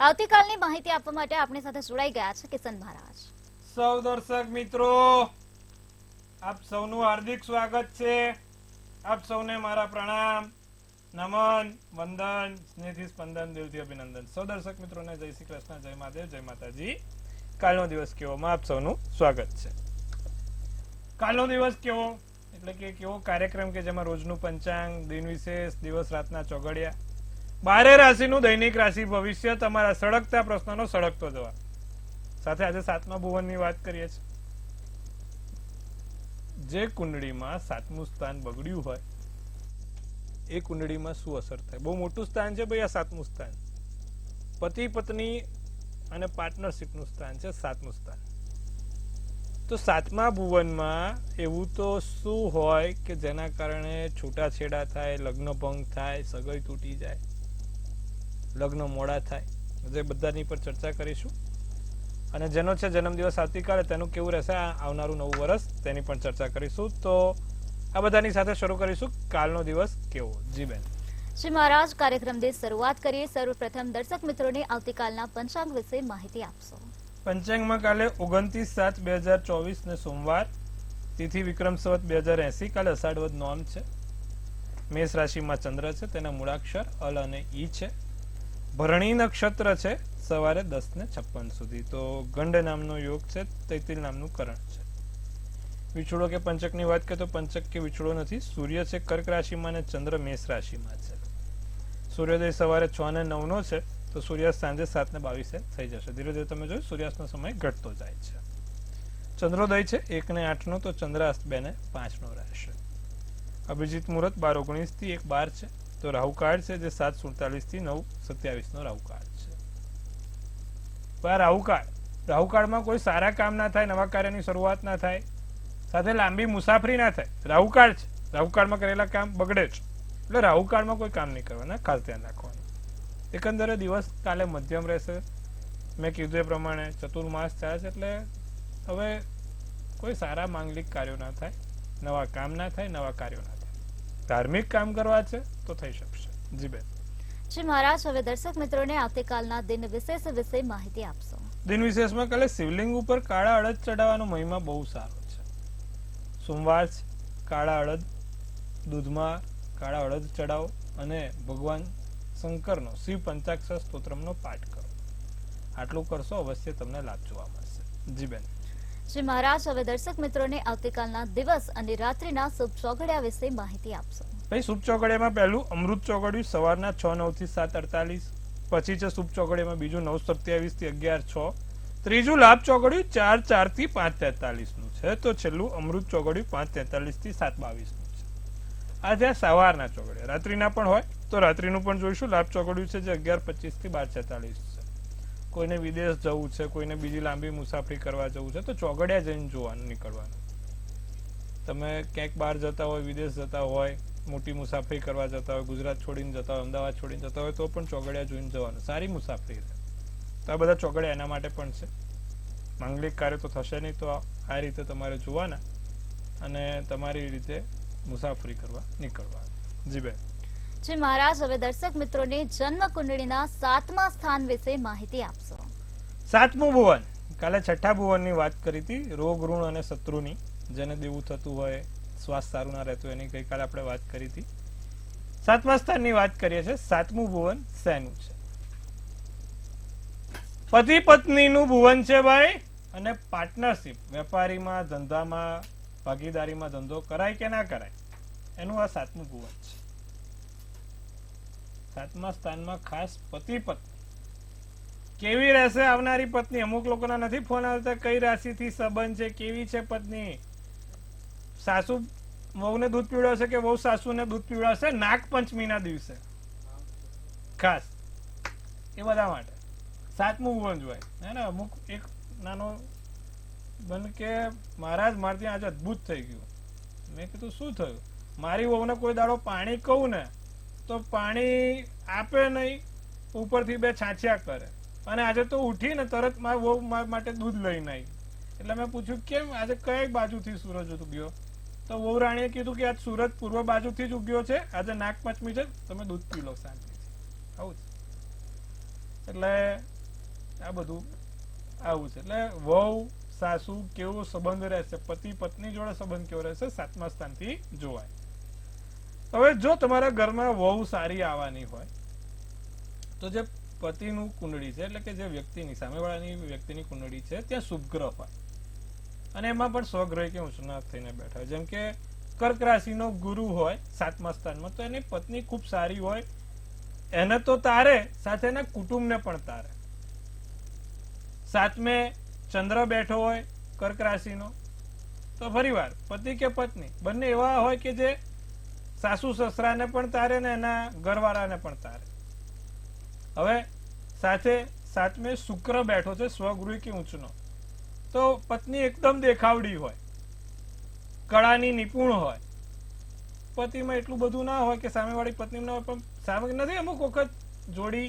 આવતીકાલની માહિતી આપવા માટે આપણી સાથે જોડાઈ ગયા છે કિશન મહારાજ. સૌ દર્શક મિત્રો, આપ સૌનું હાર્દિક સ્વાગત છે. આપ સૌને મારા પ્રણામ, નમન, વંદન, સ્નેહથી સ્પંદન, દિલથી અભિનંદન. સૌ દર્શક મિત્રોને જય શ્રી કૃષ્ણ, જય મહાદેવ, જય માતાજી. કાલનો દિવસ કેવોમાં આપ સૌનું સ્વાગત છે. કાલનો દિવસ કેવો એટલે કે કેવો કાર્યક્રમ કે જેમાં રોજનું પંચાંગ, દિન વિશેષ, દિવસ રાતના ચોગડિયા, 12 રાશિનું દૈનિક રાશિ ભવિષ્ય, તમારા સળગતા પ્રશ્નનો સળગતો જવાબ. સાથે આજે 7મા ભુવનની વાત કરીએ છીએ. જે કુંડળીમાં 7મું સ્થાન બગડ્યું હોય એ કુંડળીમાં શું અસર થાય? બહુ મોટું સ્થાન છે ભાઈ આ 7મું સ્થાન. પતિ પત્ની અને પાર્ટનરશિપનું સ્થાન છે 7મું સ્થાન. તો 7મા ભુવનમાં એવું તો શું હોય કે જેના કારણે છૂટાછેડા થાય, લગ્ન ભંગ થાય, સગાઈ તૂટી જાય, લગ્ન મોડા થાય? જે બધાની પર ચર્ચા કરીશું. અને જેનો છે જન્મદિવસ આવતીકાલે તેનું કેવું રહેશે આવનારું નવું વર્ષ તેની પણ ચર્ચા કરીશું. તો આ બધાની સાથે શરૂ કરીશું કાલનો દિવસ કેવો. જી બેન. શ્રી મહારાજ, કાર્યક્રમની શરૂઆત કરીએ. સર્વપ્રથમ દર્શક મિત્રોને આવતીકાલના પંચાંગ વિશે માહિતી આપશો. પંચાંગમાં કાલે 29/7/2024 ને સોમવાર, તિથિ વિક્રમ સંવત 2080, કાલે અષાઢ વદ નોમ છે. મેષ રાશિમાં ચંદ્ર છે, તેના મૂળાક્ષર અલ અને ઈ છે. ભરણી નક્ષત્ર છે સવારે 10:56 સુધી. તો ગંડ નામનો યોગ છે, તૈતિલ નામનું કરણ છે. વિછોડો કે પંચકની વાત કરીએ તો પંચક કે વિછોડો નથી. સૂર્ય છે કર્ક રાશિમાં અને ચંદ્ર મેષ રાશિમાં છે. સૂર્યોદય સવારે 6:09 નો છે, તો સૂર્યાસ્ત સાંજે 7:22 થઈ જશે. ધીરે ધીરે તમે જોયું સૂર્યાસ્તનો સમય ઘટતો જાય છે. ચંદ્રોદય છે 1:08 નો, તો ચંદ્રાસ્ત 2:05 નો રહેશે. અભિજીત મુહૂર્ત 12:19 થી 1:12 છે. તો રાહુકાળ છે જે 7:47 થી 9:27 નો રાહુકાળ છે. રાહુકાળમાં કોઈ સારા કામ ના થાય, નવા કાર્યની શરૂઆત ના થાય, સાથે લાંબી મુસાફરી ના થાય. રાહુકાળ છે, રાહુકાળમાં કરેલા કામ બગડે જ. એટલે રાહુકાળમાં કોઈ કામ નહીં કરવાના, ખાસ ધ્યાન રાખવાનું. એકંદરે દિવસ કાલે મધ્યમ રહેશે. મેં કીધું એ પ્રમાણે ચતુર્માસ ચાલે છે, એટલે હવે કોઈ સારા માંગલિક કાર્યો ના થાય, નવા કામ ના થાય, નવા કાર્યો ના થાય. ધાર્મિક કામ કરવા છે તો થઈ શકશે. જી બેન. શ્રી મહારાજ, હવે દર્શક મિત્રોને આવતીકાલના દિન વિશેષ વિશે માહિતી આપશો. દિન વિશેષમાં કાલે શિવલિંગ ઉપર કાળા અડદ ચડાવવાનો મહિમા બહુ સારો છે. સોમવાર કાળા અડદ, દૂધમાં કાળા અડદ ચડાવો અને ભગવાન શંકરનો શિવ પંચાક્ષર સ્તોત્રમનો પાઠ કરો. આટલું કરશો અવશ્ય તમને લાભ જોવા મળશે. જી બેન. શ્રી મહારાજ, હવે દર્શક મિત્રોને આવતીકાલના દિવસ અને રાત્રિના શુભ ચોઘડિયા વિશે માહિતી આપશો. ભાઈ, શુભ ચોઘડિયામાં પહેલું અમૃત ચોઘડિયું સવારના 6:09 થી 7:48. પછી છે શુભ ચોઘડિયામાં બીજું 9:27 થી 11:06. ત્રીજું લાભ ચોઘડિયું 4:04 થી 5:43 નું છે. તો છેલ્લું અમૃત ચોઘડિયું 5:43 થી 7:22 નું છે. આ છે સવારના ચોઘડિયા. રાત્રિના પણ હોય તો રાત્રિનું પણ જોઈશું. લાભ ચોઘડિયું છે જે 11:25 થી 12:46 છે. કોઈને વિદેશ જવું છે, કોઈને બીજી લાંબી મુસાફરી કરવા જવું છે, તો ચોઘડિયા જઈને જોવાનું, નીકળવાનું. તમે ક્યાંક બહાર જતા હોય, વિદેશ જતા હોય, મોટી મુસાફરી કરવા જતા હોય, ગુજરાત છોડીને જતા હોય, અમદાવાદ છોડીને જતા હોય, તો પણ ચોઘડિયા જોઈને જવાનું. સારી મુસાફરી રહે. તો આ બધા ચોઘડિયા એના માટે પણ છે. માંગલિક કાર્ય તો થશે નહીં, તો આ રીતે તમારે જોવાના અને તમારી રીતે મુસાફરી કરવા નીકળવાનું. જી બેન. શ્રી મહારાજ, હવે દર્શક મિત્રોને જન્મ કુંડળીના 7મા સ્થાન વિશે માહિતી આપશો. 7મું ભુવન. કાલે 6ઠા ભુવનની વાત કરી હતી, રોગ ઋણ અને શત્રુની. જેને દેવું થતું હોય, શ્વાસ સારું ના રહેતું, એની ગઈકાલે આપણે વાત કરી હતી. 7મા સ્થાનની વાત કરીએ છીએ. 7મું ભુવન શેનું છે? પતિ પત્નીનું ભુવન છે ભાઈ. અને પાર્ટનરશિપ, વેપારીમાં, ધંધામાં, ભાગીદારીમાં ધંધો કરાય કે ના કરાય, એનું આ 7મું ભુવન છે. 7મા સ્થાનમાં ખાસ પતિ પત્ની. કેવી રહેશે આવનારી પત્ની? અમુક લોકોના નથી ફોન આવતા કઈ રાશિથી સંબંધ છે, કેવી છે પત્ની. સાસુ વહુને દૂધ પીવડાવશે કે વહુ સાસુને દૂધ પીવડાવશે નાગ પંચમીના દિવસે, ખાસ એ બધા માટે 7મું ભુવન જોવાય. હે ને? અમુક એક નાનો બન કે મહારાજ મારે ત્યાં આજે અદભુત થઈ ગયું. મેં કીધું શું થયું? મારી વહુને કોઈ દાડો પાણી કહું ને તો પાણી આપે નહીં, ઉપરથી 2 છાંચ્યા કરે. અને આજે તો ઉઠીને તરત મારી વહુ માટે દૂધ લઈને આવી. એટલે મેં પૂછ્યું કેમ, આજે કઈ બાજુથી સૂરજ ઉગ્યો? તો વહુ રાણીએ કીધું કે આજ સૂરજ પૂર્વ બાજુથી જ ઉગ્યો છે, આજે નાગપંચમી છે, તમે દૂધ પી લો શાંતિથી. આવું એટલે આ બધું આવું છે. એટલે વહુ સાસુ કેવો સંબંધ રહેશે, પતિ પત્ની જોડે સંબંધ કેવો રહેશે, 7મા સ્થાનથી જોવાય. હવે જો તમારા ઘરમાં વહુ સારી આવવાની હોય તો જે પતિનું કુંડળી છે, એટલે કે જે વ્યક્તિની સામેવાળાની વ્યક્તિની કુંડળી છે, ત્યાં શુભ ગ્રહ હોય અને એમાં પણ સ્વગ્રહ કે ઉષ્ણા થઈને બેઠા હોય. જેમ કે કર્ક રાશિનો ગુરુ હોય 7મા સ્થાનમાં, તો એની પત્ની ખૂબ સારી હોય, એને તો તારે, સાથે એના કુટુંબને પણ તારે. 7મે ચંદ્ર બેઠો હોય કર્ક રાશિનો, તો ફરીવાર પતિ કે પત્ની બંને એવા હોય કે જે સાસુ સસરાને પણ તારે ને એના ઘરવાળાને પણ તારે. હવે સાથે 7મે શુક્ર બેઠો છે સ્વગૃહી કે ઊંચનો, તો પત્ની એકદમ દેખાવડી હોય, કળાની નિપુણ હોય, પતિમાં એટલું બધું ના હોય કે સામેવાળી પત્ની ના હોય, પણ સામે નથી અમુક વખત જોડી,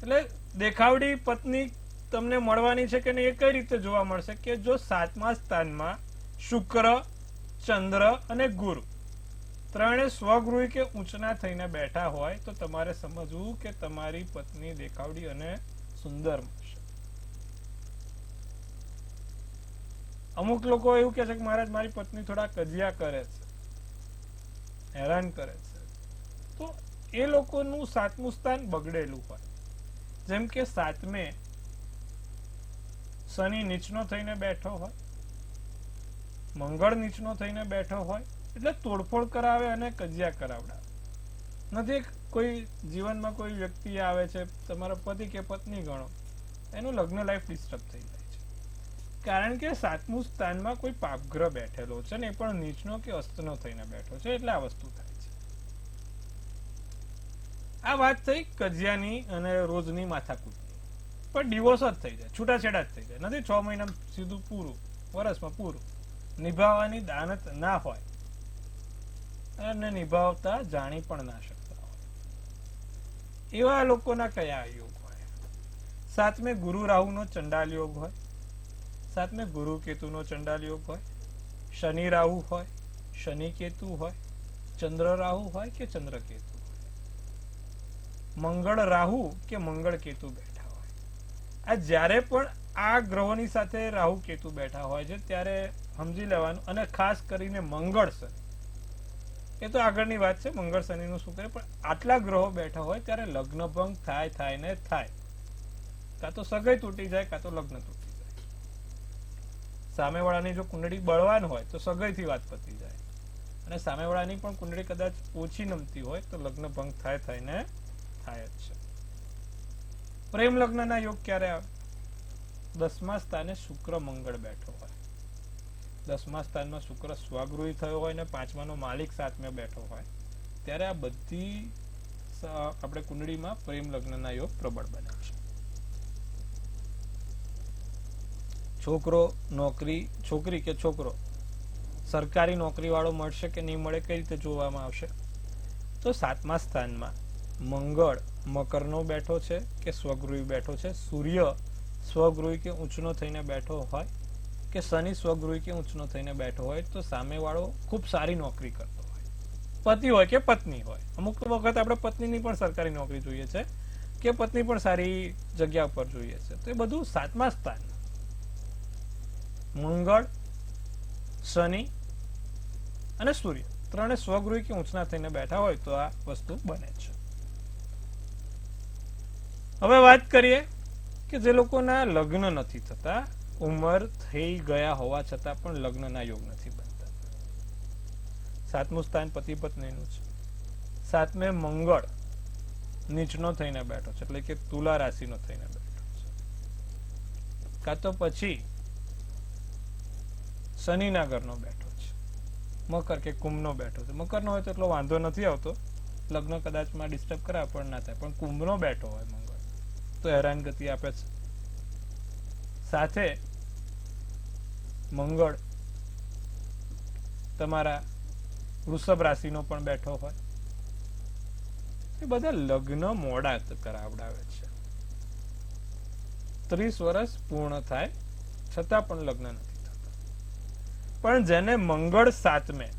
એટલે દેખાવડી પત્ની તમને મળવાની છે કે નહીં એ કઈ રીતે જોવા મળશે કે જો 7મા સ્થાનમાં શુક્ર, ચંદ્ર અને ગુરુ ત્રણે સ્વગૃહી કે ઊંચના થઈને બેઠા હોય તો તમારે સમજવું કે તમારી પત્ની દેખાવડી અને સુંદર મળશે. અમુક લોકો એવું કહે છે કે મહારાજ મારી પત્ની થોડા કજિયા કરે છે, હેરાન કરે છે, તો એ લોકોનું 7મું સ્થાન બગડેલું હોય. જેમ કે 7મે શનિ નીચનો થઈને બેઠો હોય, મંગળ નીચનો થઈને બેઠો હોય, એટલે તોડફોડ કરાવે અને કજિયા કરાવડાવે. નથી કોઈ જીવનમાં કોઈ વ્યક્તિ આવે છે, તમારા પતિ કે પત્ની ગણો, એનું લગ્ન લાઈફ ડિસ્ટર્બ થઈ જાય છે, કારણ કે 7મું સ્થાનમાં કોઈ પાપગ્રહ બેઠેલો છે ને એ પણ નીચનો કે અસ્તનો થઈને બેઠો છે, એટલે આ વસ્તુ થાય છે. આ વાત થઈ કજિયાની અને રોજની માથાકૂટની, પણ ડિવોર્સ જ થઈ જાય, છૂટાછેડા જ થઈ જાય. નથી 6 મહિના સીધું પૂરું, વર્ષમાં પૂરું. નિભાવવાની દાનત ના હોય અને નિભાવતા જાણી પણ ના શકતા હોય, એવા લોકોના કયા યોગ હોય? 7મે ગુરુ રાહુનો ચંડાલ યોગ હોય, 7મે ગુરુ કેતુનો ચંડાલ યોગ હોય, શનિ રાહુ હોય, શનિ કેતુ હોય, ચંદ્ર રાહુ હોય કે ચંદ્ર કેતુ હોય, મંગળ રાહુ કે મંગળ કેતુ બેઠા હોય. આ જ્યારે પણ આ ગ્રહોની સાથે રાહુ કેતુ બેઠા હોય છે ત્યારે સમજી લેવાનું. અને ખાસ કરીને મંગળ શનિ, એ તો આગળની વાત છે, મંગળ શનિનું શું કરે, પણ આટલા ગ્રહો બેઠા હોય ત્યારે લગ્ન ભંગ થાય ને થાય. કાં તો સગાઈ તૂટી જાય, કાં તો લગ્ન તૂટી જાય. સામેવાળાની જો કુંડળી બળવાન હોય તો સગાઈથી વાત પતી જાય, અને સામેવાળાની પણ કુંડળી કદાચ ઓછી નમતી હોય તો લગ્ન ભંગ થાય ને થાય જ છે. પ્રેમ લગ્નના યોગ ક્યારે આવે? 10મા સ્થાને શુક્ર મંગળ બેઠો હોય, 10મા સ્થાનમાં શુક્ર સ્વગૃહી થયો હોય ને 5માનો માલિક 7મે બેઠો હોય, ત્યારે આ બધી આપણે કુંડળીમાં પ્રેમ લગ્નના યોગ પ્રબળ બને છે. છોકરો નોકરી, છોકરી કે છોકરો સરકારી નોકરી વાળો મળશે કે નહીં મળે, કઈ રીતે જોવામાં આવશે? તો 7મા સ્થાનમાં મંગળ મકરનો બેઠો છે કે સ્વગૃહી બેઠો છે, સૂર્ય સ્વગૃહી કે ઊંચનો થઈને બેઠો હોય કે શનિ સ્વગૃહી કે ઊંચનો થઈને બેઠો હોય, તો સામેવાળો ખૂબ સારી નોકરી કરતો હોય, પતિ હોય કે પત્ની હોય. અમુક વખત આપણે પત્નીની પણ સરકારી નોકરી જોઈએ છે કે પત્ની પણ સારી જગ્યા પર જોઈએ છે. તો એ બધું 7મા સ્થાન મંગળ, શનિ અને સૂર્ય ત્રણે સ્વગૃહી કે ઊંચના થઈને બેઠા હોય તો આ વસ્તુ બને છે. હવે વાત કરીએ કે જે લોકોના લગ્ન નથી થતા, ઉંમર થઈ ગયા હોવા છતાં પણ લગ્નના યોગ નથી બનતા. 7મું સ્થાન પતિ પત્નીનું છે, 7મે મંગળ નીચનો થઈને બેઠો છે, એટલે કે તુલા રાશિનો થઈને બેઠો છે, કાં તો પછી શનિના ઘરનો બેઠો છે, મકર કે કુંભનો બેઠો છે. મકરનો હોય તો એટલો વાંધો નથી આવતો, લગ્ન કદાચમાં ડિસ્ટર્બ કરાવે પણ ના થાય, પણ કુંભનો બેઠો હોય મંગળ તો હેરાનગતિ આપે છે. સાથે મંગળ તમારા વૃષભ રાશિનો પણ બેઠો હોય, એ બધા લગ્ન મોડા કરાવડાવે છે. 30 વર્ષ પૂર્ણ થાય છતાં પણ લગ્ન નથી થતા. પણ જેને મંગળ 7મે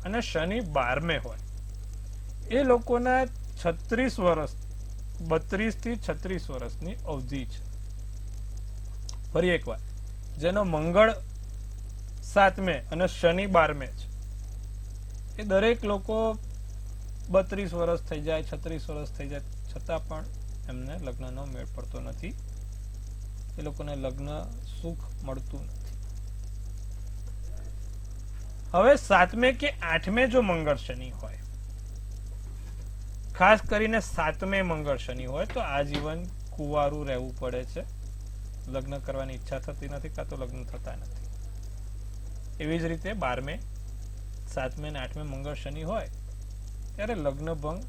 અને શનિ 12મે હોય એ લોકોના 36 વર્ષ 32 થી 36 વર્ષની અવધિ છે. ફરી એકવાર, જેનો મંગળ 7મે અને શનિ 12મે છે, એ દરેક લોકો 32 વર્ષ થઈ જાય, 36 વર્ષ થઈ જાય, છતાં પણ એમને લગ્નનો મેળ પડતો નથી. એ લોકોને લગ્ન સુખ મળતું નથી. હવે 7મે કે 8મે જો મંગળ શનિ હોય, ખાસ કરીને 7મે મંગળ શનિ હોય, તો આજીવન કુંવારું રહેવું પડે છે. લગ્ન કરવાની ઈચ્છા થતી નથી, કાં તો લગ્ન થતા નથી. એવી જ રીતે 12મે, 7મે અને 8મે મંગળ શનિ હોય ત્યારે લગ્ન ભંગ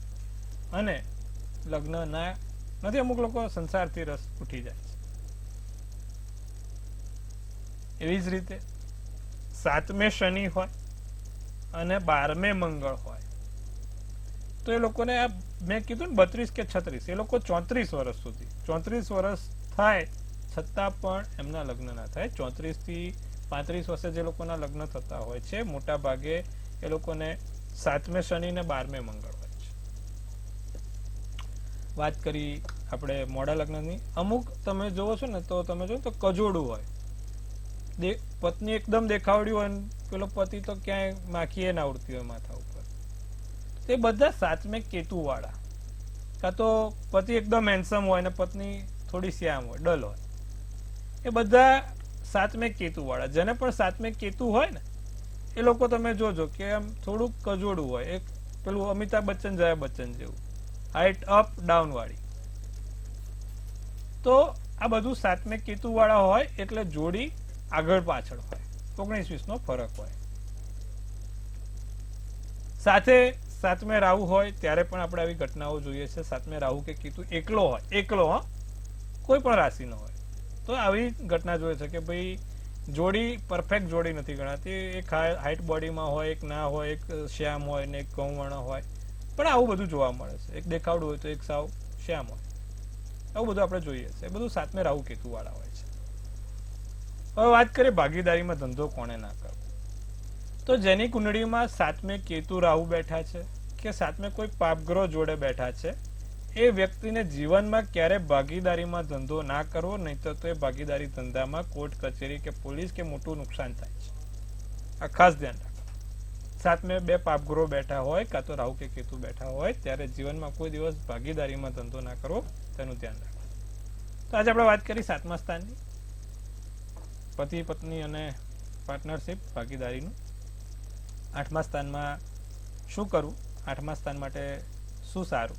અને લગ્ન ના નથી. અમુક લોકો સંસારથી રસ ઉઠી જાય છે. એવી જ રીતે 7મે શનિ હોય અને 12મે મંગળ હોય તો એ લોકોને આ મેં કીધું ને 32 કે 36, એ લોકો 34 વર્ષ સુધી, 34 વર્ષ થાય છતાં પણ એમના લગ્ન ના થાય. 34 થી 35 વર્ષે જે લોકોના લગ્ન થતા હોય છે, મોટા ભાગે એ લોકોને 7મે શનિ ને 12મે મંગળ હોય છે. વાત કરી આપણે મોડા લગ્નની. અમુક તમે જોવો છો ને તો તમે જો તો કજોડું હોય, પત્ની એકદમ દેખાવડી હોય, પેલો પતિ તો ક્યાંય માખીએ ના ઉડતી હોય માથા ઉપર. તે બધા 7મે કેતુ વાળા, કાં તો પતિ એકદમ હેન્ડસમ હોય ને પત્ની થોડી શ્યામ હોય, ડલ હોય, એ બધા 7મે કેતુ વાળા. જેને પણ 7મે કેતુ હોય ને એ લોકો તમે જોજો કે આમ થોડુંક કજોડું હોય, એક પેલું અમિતાભ બચ્ચન, જયા બચ્ચન જેવું, હાઈટ અપ ડાઉન વાળી. તો આ બધું 7મે કેતુ વાળા હોય એટલે જોડી આગળ પાછળ હોય, 19-20 નો ફરક હોય. સાથે 7મે રાહુ હોય ત્યારે પણ આપણે આવી ઘટનાઓ જોઈએ છે. 7મે રાહુ કે કેતુ એકલો હોય, એકલો, કોઈ પણ રાશિનો હોય, તો આવી ઘટના જોઈએ છે કે ભાઈ જોડી પરફેક્ટ જોડી નથી ગણાતી. એક હાઈટ બોડીમાં હોય, એક ના હોય, એક શ્યામ હોય ને એક ઘઉંવર્ણ હોય, પણ આવું બધું જોવા મળે છે. એક દેખાવડું હોય તો એક સાવ શ્યામ હોય, આવું બધું આપણે જોઈએ છે. એ બધું 7મે રાહુ કેતુ વાળા હોય છે. હવે વાત કરીએ ભાગીદારીમાં ધંધો કોણે ના કરવો. તો જેની કુંડળીમાં 7મે કેતુ રાહુ બેઠા છે કે 7મે કોઈ પાપગ્રહ જોડે બેઠા છે, એ વ્યક્તિને જીવનમાં ક્યારે ભાગીદારીમાં ધંધો ના કરવો, નહીં તો એ ભાગીદારી ધંધામાં કોર્ટ કચેરી કે પોલીસ કે મોટું નુકસાન થાય છે. આ ખાસ ધ્યાન રાખો. 7મે 2 પાપગ્રહો બેઠા હોય, કાં તો રાહુ કે કેતુ બેઠા હોય, ત્યારે જીવનમાં કોઈ દિવસ ભાગીદારીમાં ધંધો ના કરવો, તેનું ધ્યાન રાખો. તો આજે આપણે વાત કરી 7મા સ્થાનની, પતિ પત્ની અને પાર્ટનરશિપ, ભાગીદારીનું. 8મા સ્થાનમાં શું કરવું, 8મા સ્થાન માટે શું સારું.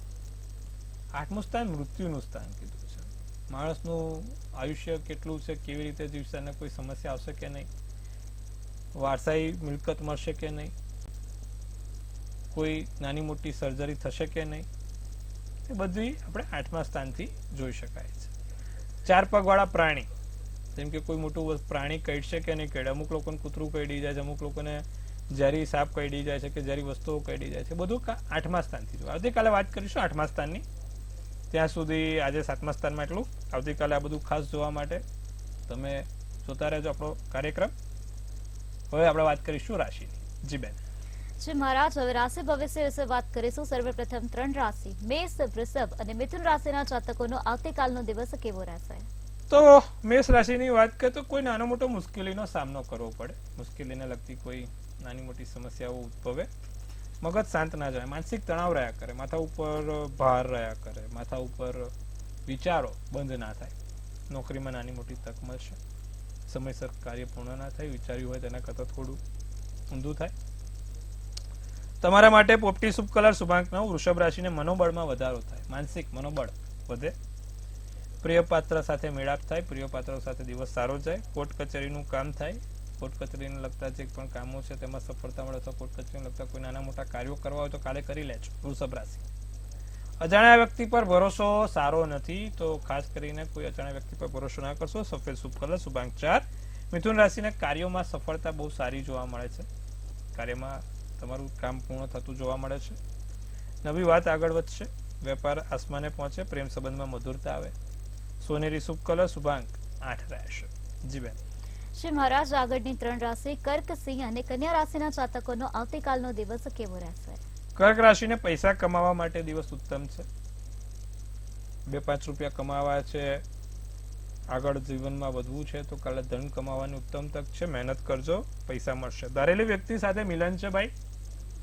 8મું સ્થાન મૃત્યુનું સ્થાન કીધું છે. માણસનું આયુષ્ય કેટલું છે, કેવી રીતે જીવશે, અને કોઈ સમસ્યા આવશે કે નહીં, વારસાઈ મિલકત મળશે કે નહીં, કોઈ નાની મોટી સર્જરી થશે કે નહીં, એ બધી આપણે 8મા સ્થાનથી જોઈ શકાય છે. 4 પગવાળા પ્રાણી, જેમ કે કોઈ મોટું પ્રાણી કઈડશે કે નહીં કઈડે. અમુક લોકોને કૂતરું કઈડી જાય છે, અમુક લોકોને ઝેરી સાપ કઈડી જાય છે કે ઝેરી વસ્તુઓ કઈડી જાય છે. બધું 8મા સ્થાનથી જોવા. આવતીકાલે વાત કરીશું 8મા સ્થાનની. ત્યાં સુધી આજે 7મા સ્થાનમાં એટલું. આવતીકાલે આ બધું ખાસ જોવા માટે તમે જોતા રહેજો આપણો કાર્યક્રમ. હવે આપણે વાત કરીશું રાશિની. જી બેન. જી મહારાજ, હવે રાશિ ભવિષ્ય વિશે વાત કરીશું. સર્વપ્રથમ 3 રાશિ મેષ, વૃષભ અને મિથુન રાશિના જાતકોનો આવતીકાલનો દિવસ કેવો રહેશે? તો મેષ રાશિની વાત કરીએ તો કોઈ નાનો મોટો મુશ્કેલીનો સામનો કરવો પડે. મુશ્કેલીને લગતી કોઈ નાની મોટી સમસ્યાઓ ઉદ્ભવે. મગજ શાંત ના જાય, માનસિક તણાવ રહ્યા કરે, માથા ઉપર ભાર રહ્યા કરે, માથા ઉપર વિચારો બંધ ના થાય. નોકરીમાં નાની મોટી તક મળશે. સમયસર કાર્ય પૂર્ણ ના થાય, વિચાર્યું હોય તેના કરતાં થોડું ઊંધું થાય. તમારા માટે પોપટી શુભ કલર શુભાંક 9. વૃષભ રાશિને મનોબળમાં વધારો થાય, માનસિક મનોબળ વધે. પ્રિય પાત્ર સાથે મેળાપ થાય, પ્રિય પાત્રો સાથે દિવસ સારો જાય. કોર્ટ કચેરીનું કામ થાય, કોર્ટ કચેરીને લગતા જે પણ કામો છે તેમાં સફળતા મળે. તો કોર્ટ કચેરીને લગતા કોઈ નાના મોટા કાર્યો કરવા હોય તો કાલે કરી લેજો. વૃષભ રાશિ. અજાણ્યા વ્યક્તિ પર ભરોસો સારો નથી, તો ખાસ કરીને કોઈ અજાણ્યા વ્યક્તિ પર ભરોસો ના કરશો. સફેદ શુભ કલર શુભાંક 4. મિથુન રાશિને કાર્યોમાં સફળતા બહુ સારી જોવા મળે છે. કાર્યમાં તમારું કામ પૂર્ણ થતું જોવા મળે છે. નવી વાત આગળ વધશે. વેપાર આસમાને પહોંચે. પ્રેમ સંબંધમાં મધુરતા આવે. સોનેરી શુભ કલર શુભાંક 8 રહેશે. જી બેન. શ્રી મહારાજ, આગળની 3 રાશિ કર્ક, સિંહ અને કન્યા રાશિના જાતકોનો આવતીકાલનો દિવસ કેવો રહેશે? કર્ક રાશિને પૈસા કમાવા માટે દિવસ ઉત્તમ છે. 2-5 રૂપિયા કમાવા છે, આગળ જીવનમાં વધવું છે તો કાલે ધન કમાવાની ઉત્તમ તક છે. મહેનત કરજો, પૈસા મળશે. ધારેલી વ્યક્તિ સાથે મિલન છે ભાઈ.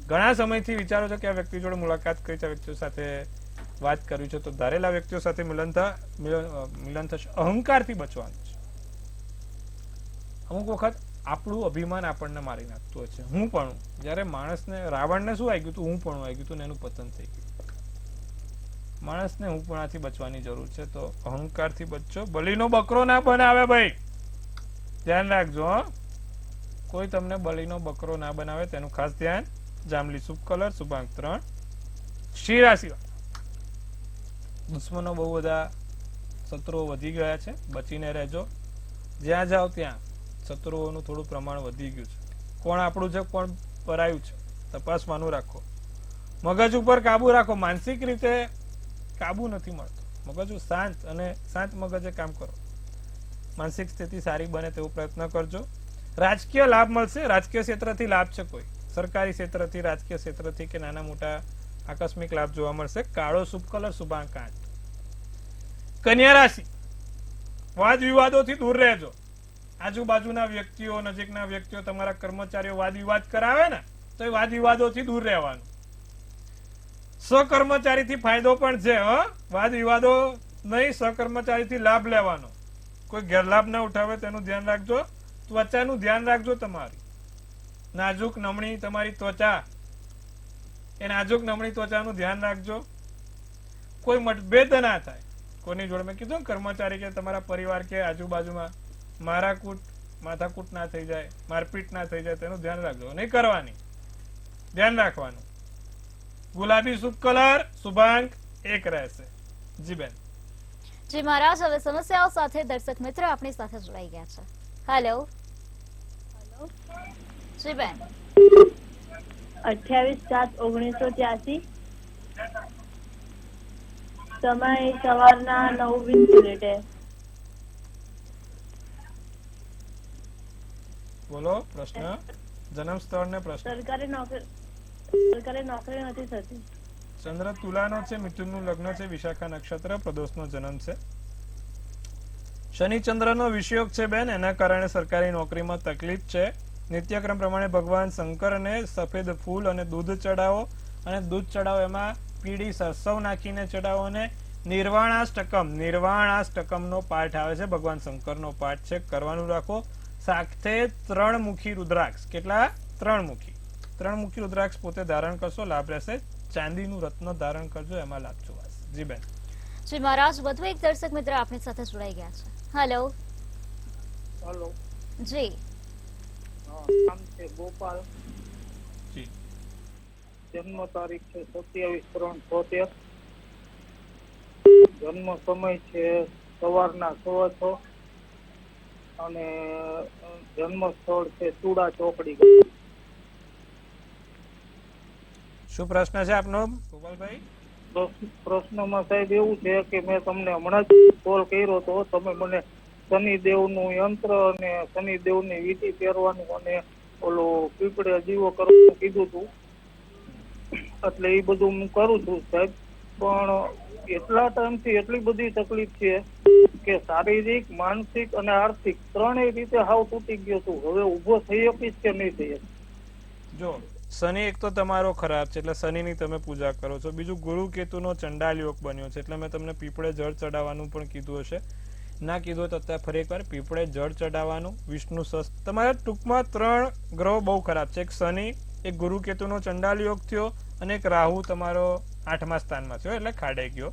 ઘણા સમયથી વિચારો છો કે આ વ્યક્તિ જોડે મુલાકાત કરી છે, આ વ્યક્તિઓ સાથે વાત કરવી છે, તો ધારેલા વ્યક્તિઓ સાથે મિલન થશે. અહંકારથી બચવાનું છે. અમુક વખત આપણું અભિમાન આપણને મારી નાખતું હોય છે. હું પણ જયારે માણસને, રાવણને શું આવી ગયું હતું? હું પણ આવી ગયું હતું ને એનું પતન થઈ ગયું. માણસને હું પણાથી બચવાની જરૂર છે. તો અહંકારથી બચજો. બલીનો બકરો ના બનાવે ભાઈ, ધ્યાન રાખજો. કોઈ તમને બલીનો બકરો ના બનાવે તેનું ખાસ ધ્યાન. જાંબલી શુભ કલર, શુભાંક 3. સિંહ રાશિ. દુશ્મનો બહુ બધા, શત્રુઓ વધી ગયા છે, બચીને રહેજો. જ્યાં જાઓ ત્યાં શત્રુઓનું થોડું પ્રમાણ વધી ગયું છે. કોણ આપણું છે, કોણ પરાયું છે, તપાસવાનું રાખો. મગજ ઉપર કાબુ રાખો. માનસિક રીતે કાબુ નથી મળતો. મગજ શાંત અને શાંત મગજે કામ કરો. માનસિક સ્થિતિ સારી બને તેવો પ્રયત્ન કરજો. રાજકીય લાભ મળશે. રાજકીય ક્ષેત્રથી લાભ છે, કોઈ સરકારી ક્ષેત્રથી, રાજકીય ક્ષેત્રથી કે નાના મોટા આકસ્મિક લાભ જોવા મળશે. કાળો શુભ કલર, શુભાંક 8. કન્યા રાશિ. વાદ વિવાદોથી દૂર રહેજો. આજુબાજુના વ્યક્તિઓ, નજીકના વ્યક્તિઓ, તમારા કર્મચારીઓ વાદ વિવાદ કરાવે ને તો એ વાદ વિવાદોથી દૂર રહેવાનું. સહકર્મચારીથી ફાયદો પણ છે. વાદ વિવાદો નહીં, સહકર્મચારીથી લાભ લેવાનો. કોઈ ગેરલાભ ના ઉઠાવે તેનું ધ્યાન રાખજો. ત્વચાનું ધ્યાન રાખજો. તમારી નાજુક નમણી તમારી ત્વચા, એ નાજુક નમણી ત્વચાનું ધ્યાન રાખજો. કોઈ મતભેદ ના થાય કોની જોડે. મેં કીધું કર્મચારી કે તમારા પરિવાર કે આજુબાજુમાં માથાકૂટ ના થઈ જાય, મારપીટ ના થઈ જાય તેનું ધ્યાન રાખજો. નહીં કરવાની, ધ્યાન રાખવાનું. ગુલાબી શુભ કલર, શુભાંક 1 રહેશે. જી બેન. જી મહારાજ, હવે સમસ્યાઓ સાથે દર્શક મિત્ર આપણી સાથે જોડાઈ ગયા છે. હેલો. જી બેન. 28/7/1983 સમય સવારના 9:20. બોલો પ્રશ્ન. જન્મ સ્થળ ને પ્રશ્ન. સરકારી નોકરી નથી થતી. ચંદ્ર તુલાનો છે, મિથુનનું લગ્ન છે, વિશાખા નક્ષત્ર, પ્રદોષનો જન્મ છે. શનિ ચંદ્રનો વિષયોગ છે બેન, એના કારણે સરકારી નોકરીમાં તકલીફ છે. નિત્યક્રમ પ્રમાણે ભગવાન શંકરને સફેદ ફૂલ અને દૂધ ચડાવો, અને દૂધ ચડાવો એમાં પીળી સરસવ નાખીને ચડાવો. અને નિર્વાણાષ્ટકમનો પાઠ આવે છે, ભગવાન શંકરનો પાઠ છે, કરવાનું રાખો. સાથે 3 મુખી રુદ્રાક્ષ. કેટલા? 3 મુખી. 3 મુખી રુદ્રાક્ષ પોતે ધારણ કરશો, લાભ રહેશે. ચાંદીનું રત્ન ધારણ કરજો, એમાં લાભ જોવાશે. જી બેન. જી મહારાજ, વધુ એક દર્શક મિત્ર આપણી સાથે જોડાઈ ગયા છે. હેલો. હેલો. જી. નામ છે ગોપાલ. જી. જન્મ તારીખ છે 27/3/76. જન્મ સમય છે સવારના 6:15 અને જન્મ સ્થળ છે ચૂડા ચોકડી. શું પ્રશ્ન છે આપનો ગોપાલભાઈ? પ્રશ્નમાં સાહેબ એવું છે કે મેં તમને હમણાં જ કોલ કર્યો હતો. તમે મને શનિદેવનું યંત્ર અને શનિદેવની વીંટી પહેરવાનું અને ઓલો પીપળે જીવો કરવાનું કીધું હતું. એટલે એ બધું હું કરું છું સાહેબ. પણ એટલા ટાઈમથી એટલી બધી તકલીફ છે કે શારીરિક, માનસિક અને આર્થિક 3 રીતે હાવ તૂટી ગયો છું. હવે ઊભો થઈ શકીશ કે નહીં થઈ શકીશ? જો શનિ એક તો તમારો ખરાબ છે, એટલે શનિની તમે પૂજા કરો છો. બીજું ગુરુ કેતુનો ચંડાલ યોગ બન્યો છે, એટલે મેં તમને પીપળે જળ ચડાવવાનું પણ કીધું હશે. ના કીધું તો અત્યારે ફરી એકવાર પીપળે જળ ચડાવવાનું. વિષ્ણુ સહસ્ત્ર. તમારા ટૂંકમાં 3 ગ્રહો બહુ ખરાબ છે. એક શનિ, એક ગુરુ કેતુનો ચંડાલ યોગ થયો, અને એક રાહુ તમારો 8મા સ્થાનમાં થયો, એટલે ખાડે ગયો.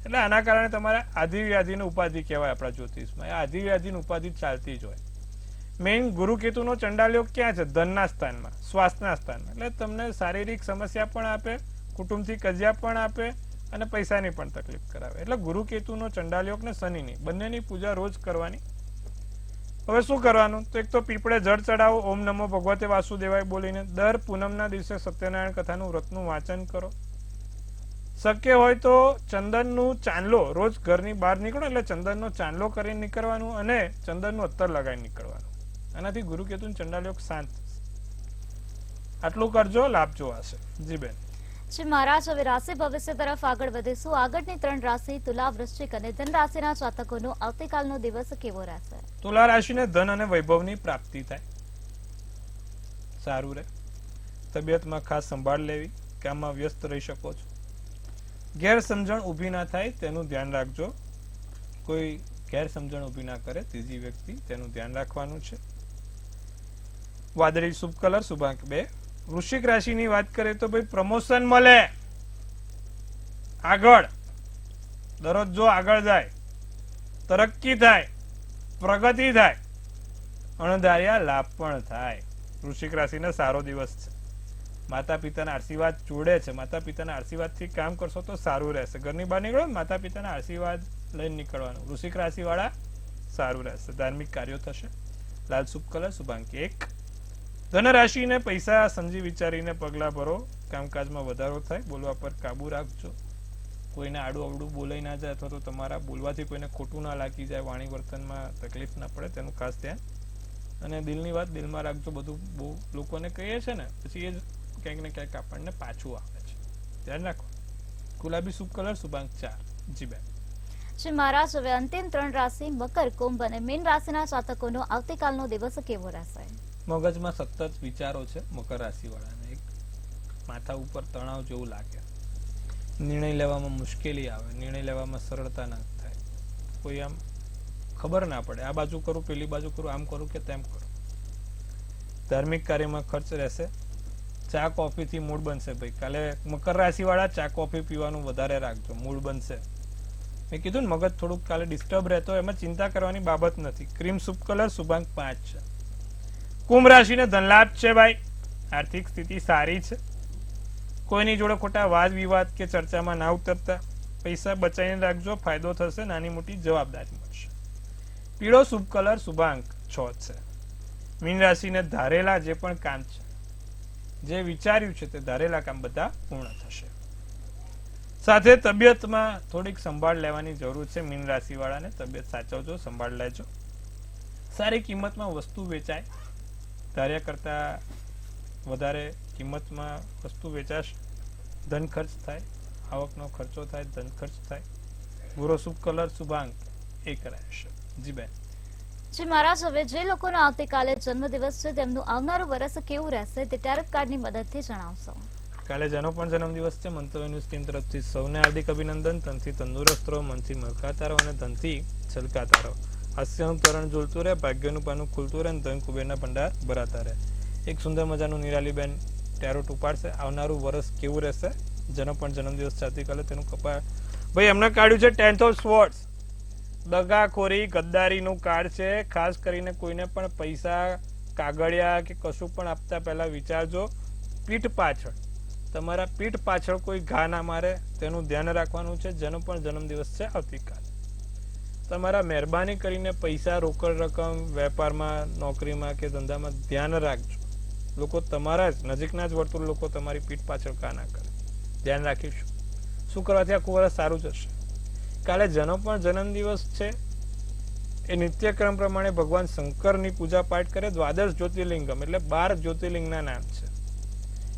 એટલે આના કારણે તમારે આધિવ્યાધિની ઉપાધિ કહેવાય આપણા જ્યોતિષમાં. એ આધિવ્યાધિની ઉપાધિ ચાલતી જ હોય. મેઇન ગુરુ કેતુનો ચંડાલ યોગ ક્યાં છે? ધનના સ્થાનમાં, શ્વાસના સ્થાનમાં. એટલે તમને શારીરિક સમસ્યા પણ આપે, કુટુંબથી કજિયા પણ આપે, અને પૈસાની પણ તકલીફ કરાવે. એટલે ગુરુ કેતુનો ચંડાલ યોગ ને શનિની બંનેની પૂજા રોજ કરવાની. હવે શું કરવાનું? તો એક તો પીપળે જળ ચડાવો, ઓમ નમો ભગવતે વાસુદેવાય બોલીને. દર પૂનમના દિવસે સત્યનારાયણ કથાનું વ્રતનું વાંચન કરો. શક્ય હોય તો ચંદનનું ચાંદલો, રોજ ઘરની બહાર નીકળો એટલે ચંદનનો ચાંદલો કરીને નીકળવાનું, અને ચંદનનું અત્તર લગાવીને નીકળવાનું. આનાથી ગુરુ કેતુનો ચંડાલ યોગ શાંત. આટલું કરજો, લાભ જોવાશે. જી બેન. શ્રી મહારાજ, હવે રાશિ ભવિષ્ય તરફ આગળ વધીશું. આગળની 3 રાશિ તુલા, વૃશ્ચિક અને ધન રાશિના જાતકોનો આવતીકાલનો દિવસ કેવો રહેશે? તુલા રાશિને ધન અને વૈભવની પ્રાપ્તિ થાય, સારું રહે. તબિયતમાં ખાસ સંભાળ લેવી, કામમાં વ્યસ્ત રહી શકો છો. ગેરસમજણ ઊભી ના થાય તેનું ધ્યાન રાખજો. કોઈ ગેરસમજણ ઊભી ના કરે ત્રીજી વ્યક્તિ, તેનું ધ્યાન રાખવાનું છે. વાદળી શુભ કલર, શુભાંક 2. વૃશ્ચિક રાશિની વાત કરીએ તો ભાઈ પ્રમોશન મળે, આગળ દરરોજ જો આગળ જાય, તરક્કી થાય, પ્રગતિ થાય, અણધાર્યા લાભ પણ થાય. વૃશ્ચિક રાશિને સારો દિવસ છે. માતા પિતાના આશીર્વાદ જોડે છે. માતા પિતાના આશીર્વાદથી કામ કરશો તો સારું રહેશે. ઘરની બહાર નીકળો માતા પિતાના આશીર્વાદ લઈને નીકળવાનું. વૃશ્ચિક રાશિ વાળા સારું રહેશે. ધાર્મિક કાર્યો થશે. લાલ શુભ કલર, શુભાંક 1. ધન રાશિને પૈસા સમજી વિચારીને પગલા ભરો. કામકાજમાં વધારો થાય. બોલવા પર કાબુ રાખજો. કોઈને આડું અવડું બોલાઈ ના જાય અથવા તો તમારા બોલવાથી કોઈને ખોટું ના લાગી જાય, વાણી વર્તનમાં તકલીફ ના પડે, તેનું ખાસ ધ્યાન. અને દિલની વાત દિલમાં રાખજો. બધું બહુ લોકોને કહીએ છે ને, પછી એ જ ક્યાંક ને ક્યાંક આપણને પાછું આવે છે. ધ્યાન રાખો. ગુલાબી શુભ કલર, શુભાંક 4. જી બેન. શ્રી મહારાજ, હવે અંતિમ 3 રાશિ મકર, કુંભ અને મીન રાશિના જાતકોનો આવતીકાલનો દિવસ કેવો રહેશે? મગજમાં સતત વિચારો છે મકર રાશિ વાળાને. એક માથા ઉપર તણાવ જેવું લાગે. નિર્ણય લેવામાં મુશ્કેલી આવે. નિર્ણય લેવામાં સરળતા ના થાય. કોઈ આમ ખબર ના પડે, આ બાજુ કરું, પેલી બાજુ કરું, આમ કરું કે તેમ કરું. ધાર્મિક કાર્યમાં ખર્ચ રહેશે. ચા કોફી થી મૂડ બનશે ભાઈ. કાલે મકર રાશિ વાળા ચા કોફી પીવાનું વધારે રાખજો, મૂડ બનશે. મેં કીધું ને મગજ થોડુંક કાલે ડિસ્ટર્બ રહેતો, એમાં ચિંતા કરવાની બાબત નથી. ક્રીમ શુભ કલર, શુભાંક 5 છે. કુંભ રાશિને ધનલાભ છે ભાઈ. આર્થિક સ્થિતિ સારી છે. કોઈની જોડે ખોટા વાદ વિવાદ કે ચર્ચામાં ના ઉતરતા. પૈસા બચાવીને રાખજો, ફાયદો થશે. નાની મોટી જવાબદારી મળશે. પીળો શુભ કલર, શુભાંક 6 છે. મીન રાશિને ધારેલા જે પણ કામ છે, જે વિચાર્યું છે તે ધારેલા કામ બધા પૂર્ણ થશે. સાથે તબિયતમાં થોડીક સંભાળ લેવાની જરૂર છે. મીન રાશિ વાળાને તબિયત સાચવજો, સંભાળ લેજો. સારી કિંમતમાં વસ્તુ વેચાય. ધાર્યા કરતા વધારે કિંમતમાં વસ્તુ વેચાશે. ધન ખર્ચ થાય, આવકનો ખર્ચો થાય, ધન ખર્ચ થાય. ભૂરો શુભ કલર, શુભાંક 1 રહેશે. જી બેન. શ્રી મહારાજ, હવે જે લોકોનો આવતીકાલે જન્મદિવસ છે તેમનું આવનારું વર્ષ કેવું રહેશે તે ટેરટ કાર્ડની મદદથી જણાવશો. કાલે જેનો પણ જન્મદિવસ છે, મંતવ્ય ન્યૂઝ ટીમ તરફથી સૌને હાર્દિક અભિનંદન. તનથી તંદુરસ્ત રહો, મનથી મલકાતા રહો અને ધનથી છલકાતા રહો. હાસ્યનું તરણ ઝૂલતું રહે, ભાગ્યનું પાનું ખુલતું રહે અને ધન કુબેરના ભંડાર ભરાતા રહે. એક સુંદર મજાનું નિરાલીબેન ટેરોટ ઉપાડશે. આવનારું વર્ષ કેવું રહેશે, જેનો પણ જન્મદિવસ છે આવતીકાલે તેનું કપાળ ભાઈ એમને કાઢ્યું છે 10th of Swords. દગાખોરી, ગદ્દારીનું કાર્ડ છે. ખાસ કરીને કોઈને પણ પૈસા, કાગળિયા કે કશું પણ આપતા પહેલા વિચારજો. પીઠ પાછળ, તમારા પીઠ પાછળ કોઈ ઘા ના મારે તેનું ધ્યાન રાખવાનું છે. જેનો પણ જન્મદિવસ છે આવતીકાલે. તમારા મહેરબાની કરીને પૈસા, રોકડ રકમ, વેપારમાં, નોકરીમાં કે ધંધામાં ધ્યાન રાખજો. લોકો તમારા જ નજીકના જ વર્તુળ લોકો તમારી પીઠ પાછળ કા ના કરે. ધ્યાન રાખીશું. શું કરવાથી આખું વર્ષ સારું જશે. કાલે જેનો પણ જન્મદિવસ છે એ નિત્યક્રમ પ્રમાણે ભગવાન શંકરની પૂજા પાઠ કરે. દ્વાદશ જ્યોતિર્લિંગમ એટલે 12 જ્યોતિર્લિંગના નામ છે.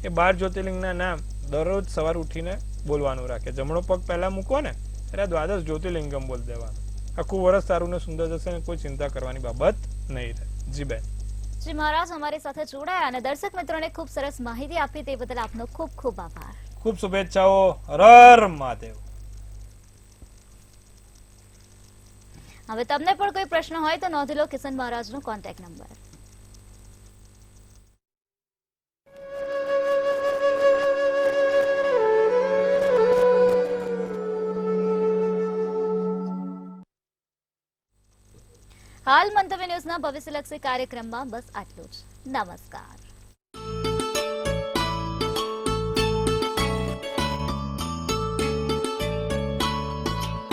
એ 12 જ્યોતિર્લિંગના નામ દરરોજ સવાર ઉઠીને બોલવાનું રાખે. જમણો પગ પહેલા મૂકો ને એટલે દ્વાદશ જ્યોતિર્લિંગમ બોલ દેવાનું. આખું વર્ષ સારું ને સુંદર જશે અને કોઈ ચિંતા કરવાની બાબત નહીં રહે. જી બેન. શ્રી મહારાજ, અમારી સાથે જોડાયા અને દર્શક મિત્રોને ખૂબ સરસ માહિતી આપી તે બદલ આપનો ખૂબ ખૂબ આભાર. ખૂબ શુભેચ્છાઓ. હર મહાદેવ. હવે તમને પણ કોઈ પ્રશ્ન હોય તો નોંધી લો કિશન મહારાજનો કોન્ટેક્ટ નંબર. હાલ મંતવ્ય ન્યૂઝના ભવિષ્યલક્ષી કાર્યક્રમમાં બસ આટલું જ. નમસ્કાર.